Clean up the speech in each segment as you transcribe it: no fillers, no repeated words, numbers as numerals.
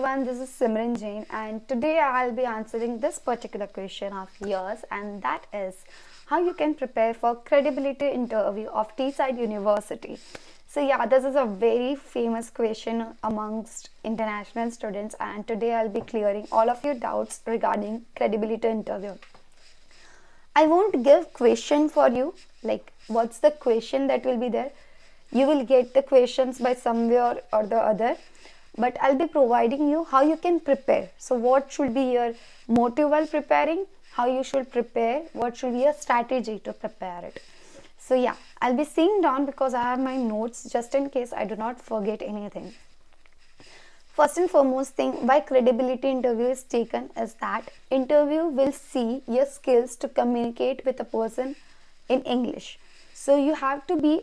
everyone, this is Simran Jain and today I'll be answering this particular question of yours, and that is how you can prepare for credibility interview of TEESSIDE University. So yeah, this is a very famous question amongst international students, and today I'll be clearing all of your doubts regarding credibility interview. I won't give question for you, like what's the question that will be there. You will get the questions by somewhere or the other, but I'll be providing you how you can prepare. So what should be your motive while preparing, how you should prepare, what should be your strategy to prepare it. So yeah, I'll be seeing down because I have my notes just in case I do not forget anything. First and foremost thing why credibility interview is taken is that interview will see your skills to communicate with a person in English. So you have to be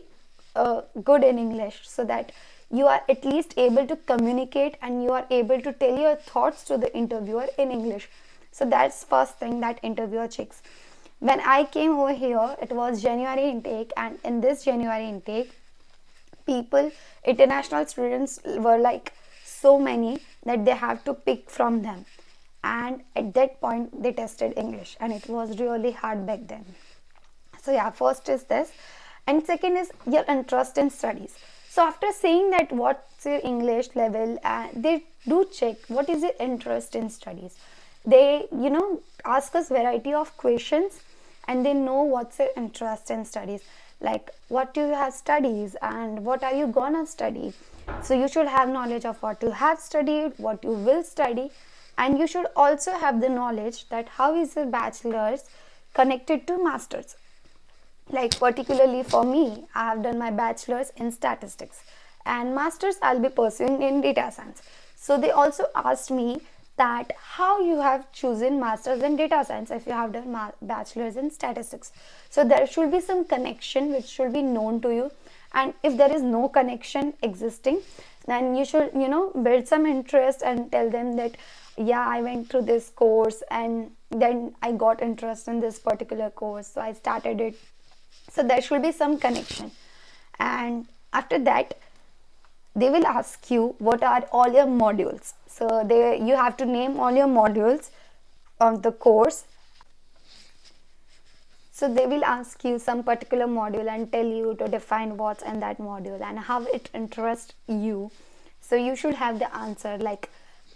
good in English so that you are at least able to communicate and you are able to tell your thoughts to the interviewer in English. So that's first thing that interviewer checks. When I came over here, it was January intake, and in this January intake, people, international students were like so many that they have to pick from them, and at that point they tested English and it was really hard back then. So yeah, first is this, and second is your interest in studies. So after saying that what's your English level, they do check what is your interest in studies. They ask us variety of questions and they know what's your interest in studies, like what do you have studies and what are you gonna study. So you should have knowledge of what you have studied, what you will study, and you should also have the knowledge that how is your bachelor's connected to master's. Like particularly for me, I have done my bachelor's in statistics and master's I'll be pursuing in data science. So they also asked me that how you have chosen masters in data science if you have done bachelor's in statistics. So there should be some connection which should be known to you, and if there is no connection existing, then you should build some interest and tell them that yeah, I went through this course and then I got interest in this particular course, so I started it. So there should be some connection. And after that, they will ask you what are all your modules. So you have to name all your modules of the course. So they will ask you some particular module and tell you to define what's in that module and how it interests you. So you should have the answer. Like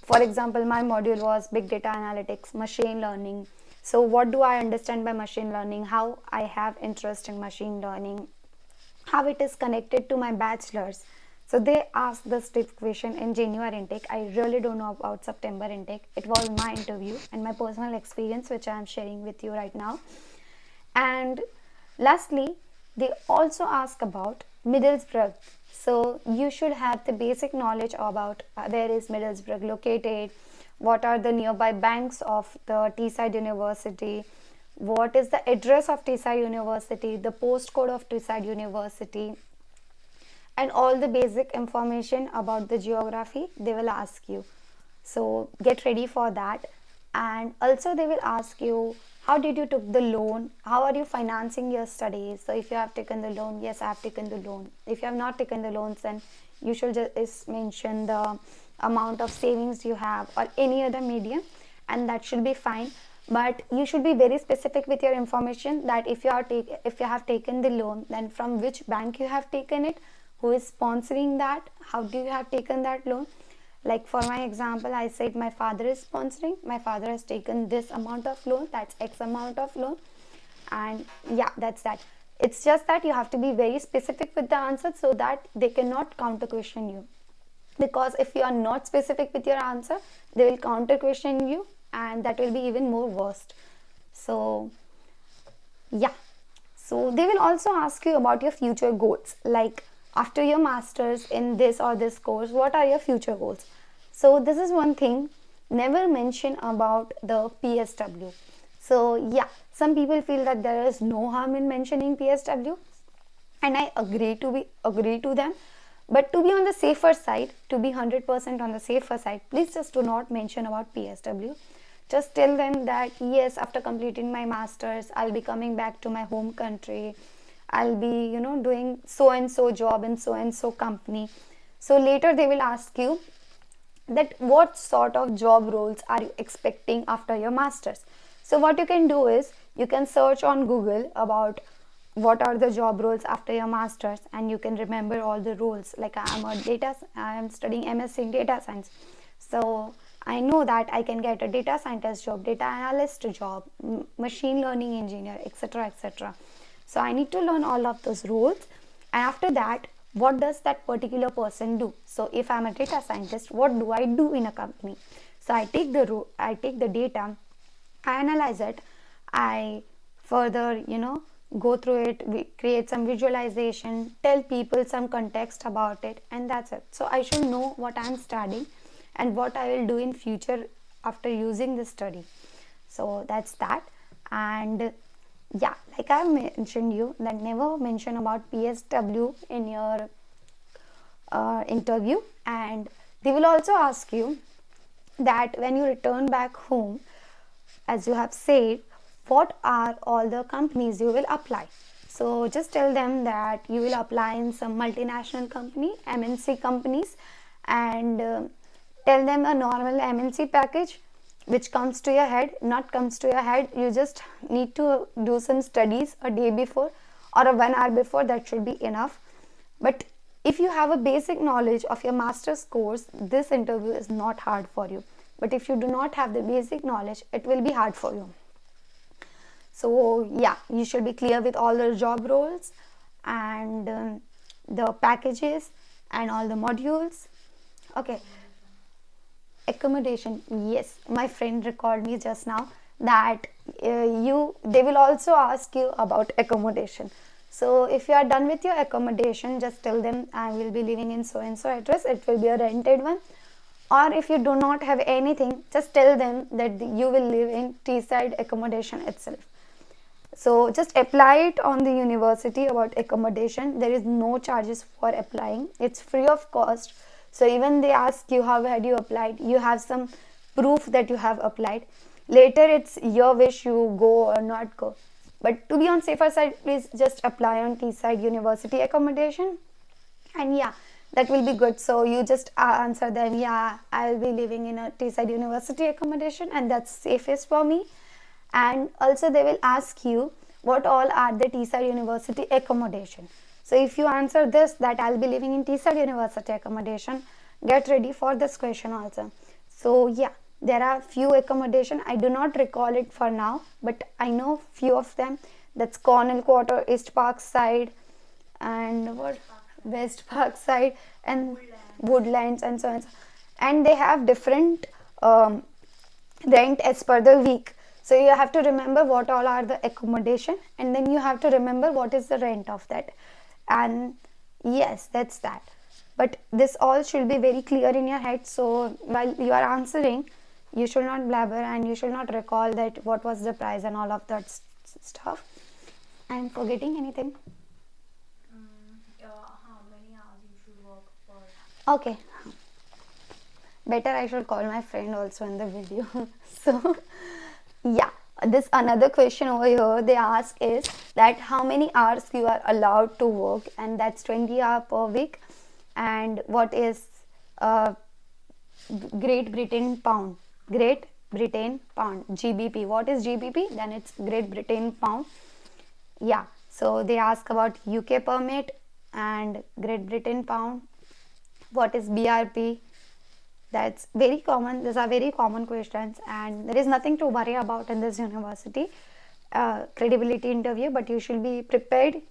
for example, my module was big data analytics, machine learning. So what do I understand by machine learning, how I have interest in machine learning, how it is connected to my bachelor's. So they asked this type question in January intake. I really don't know about September intake. It was my interview and my personal experience which I am sharing with you right now. And lastly, they also ask about Middlesbrough. So you should have the basic knowledge about where is Middlesbrough located, what are the nearby banks of the TEESSIDE University, what is the address of TEESSIDE University, the postcode of TEESSIDE University, and all the basic information about the geography they will ask you. So get ready for that. And also they will ask you how did you took the loan, how are you financing your studies. So if you have taken the loan, yes, I have taken the loan. If you have not taken the loans, then you should just mention the amount of savings you have or any other medium, and that should be fine. But you should be very specific with your information, that if you have taken the loan, then from which bank you have taken it, who is sponsoring that, how do you have taken that loan. Like for my example, I said my father is sponsoring, my father has taken this amount of loan, that's X amount of loan, and yeah, that's that. It's just that you have to be very specific with the answer so that they cannot counter question you, because if you are not specific with your answer, they will counter question you and that will be even more worst. So yeah, so they will also ask you about your future goals, like after your masters in this or this course, what are your future goals. So this is one thing, never mention about the PSW. So yeah, some people feel that there is no harm in mentioning PSW, and I agree to them. But to be on the safer side, to be 100% on the safer side, please just do not mention about PSW. Just tell them that yes, after completing my masters, I'll be coming back to my home country. I'll be doing so and so job in so and so company. So later they will ask you that what sort of job roles are you expecting after your masters. So what you can do is you can search on Google about what are the job roles after your masters, and you can remember all the roles. Like I am studying MSc in data science, so I know that I can get a data scientist job, data analyst job, machine learning engineer, etc., etc. So I need to learn all of those roles, and after that, what does that particular person do? So if I'm a data scientist, what do I do in a company? So I take the data, I analyze it, I further, go through it, we create some visualization, tell people some context about it, and that's it. So I should know what I'm studying and what I will do in future after using this study. So that's that. And yeah, like I mentioned you, that never mention about PSW in your interview. And they will also ask you that when you return back home, as you have said, what are all the companies you will apply. So just tell them that you will apply in some multinational company, MNC companies, and tell them a normal MNC package which comes to your head. Not comes to your head, you just need to do some studies a day before or a 1 hour before, that should be enough. But if you have a basic knowledge of your master's course, this interview is not hard for you. But if you do not have the basic knowledge, it will be hard for you. So yeah, you should be clear with all the job roles and the packages and all the modules. Okay. Accommodation, yes, my friend recalled me just now that they will also ask you about accommodation. So if you are done with your accommodation, just tell them I will be living in so and so address, it will be a rented one. Or if you do not have anything, just tell them that you will live in TEESSIDE accommodation itself. So just apply it on the university about accommodation. There is no charges for applying, it's free of cost. So even they ask you how had you applied, you have some proof that you have applied. Later it's your wish, you go or not go. But to be on safer side, please just apply on TEESSIDE University accommodation, and yeah, that will be good. So you just answer them, yeah, I'll be living in a TEESSIDE University accommodation and that's safest for me. And also they will ask you what all are the TEESSIDE University accommodation. So if you answer this, that I'll be living in TEESSIDE University accommodation, get ready for this question also. So yeah, there are few accommodation, I do not recall it for now, but I know few of them. That's Cornell Quarter, East Park Side, and what, West Park Side, and Woodlands, and so on. And they have different rent as per the week. So you have to remember what all are the accommodation, and then you have to remember what is the rent of that. And yes, that's that. But this all should be very clear in your head. So while you are answering, you should not blabber and you should not recall that what was the price and all of that stuff. I'm forgetting anything. How many hours you should work for? Okay. Better I should call my friend also in the video. So yeah, this another question over here they ask is that how many hours you are allowed to work, and that's 20 hours per week. And what is Great Britain pound? Great Britain pound, GBP. What is GBP? Then it's Great Britain pound. Yeah, so they ask about UK permit and Great Britain pound. What is BRP? That's very common. These are very common questions, and there is nothing to worry about in this university credibility interview. But you should be prepared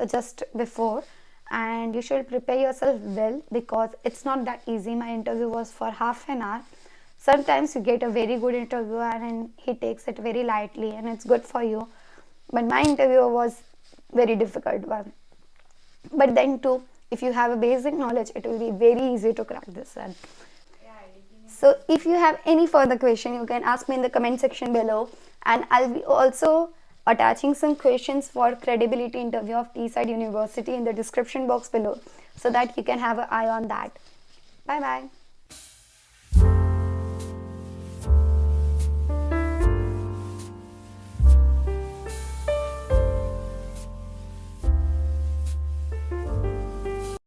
just before, and you should prepare yourself well, because it's not that easy. My interview was for half an hour. Sometimes you get a very good interviewer and he takes it very lightly and it's good for you, but my interview was very difficult one. But then too, if you have a basic knowledge, it will be very easy to crack this one. So if you have any further question, you can ask me in the comment section below, and I'll be also attaching some questions for credibility interview of TEESSIDE University in the description box below, so that you can have an eye on that. Bye bye.